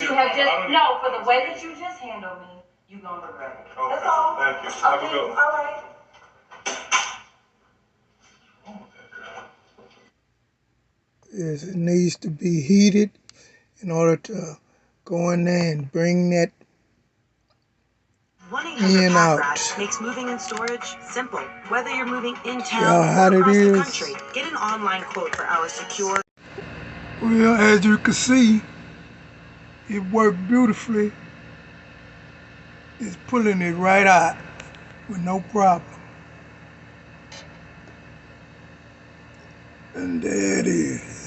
have just, no, for the way that you just handled me, you gonna regret it. Okay. That's all. Thank you. Have a good one. All right. Yes, it needs to be heated in order to go in there and bring that 1-800-PACK-RAT makes moving and storage simple. Whether you're moving in See how town hot or it across the is? country, get an online quote for our secure. Well, as you can see, it worked beautifully. It's pulling it right out with no problem. And there it is.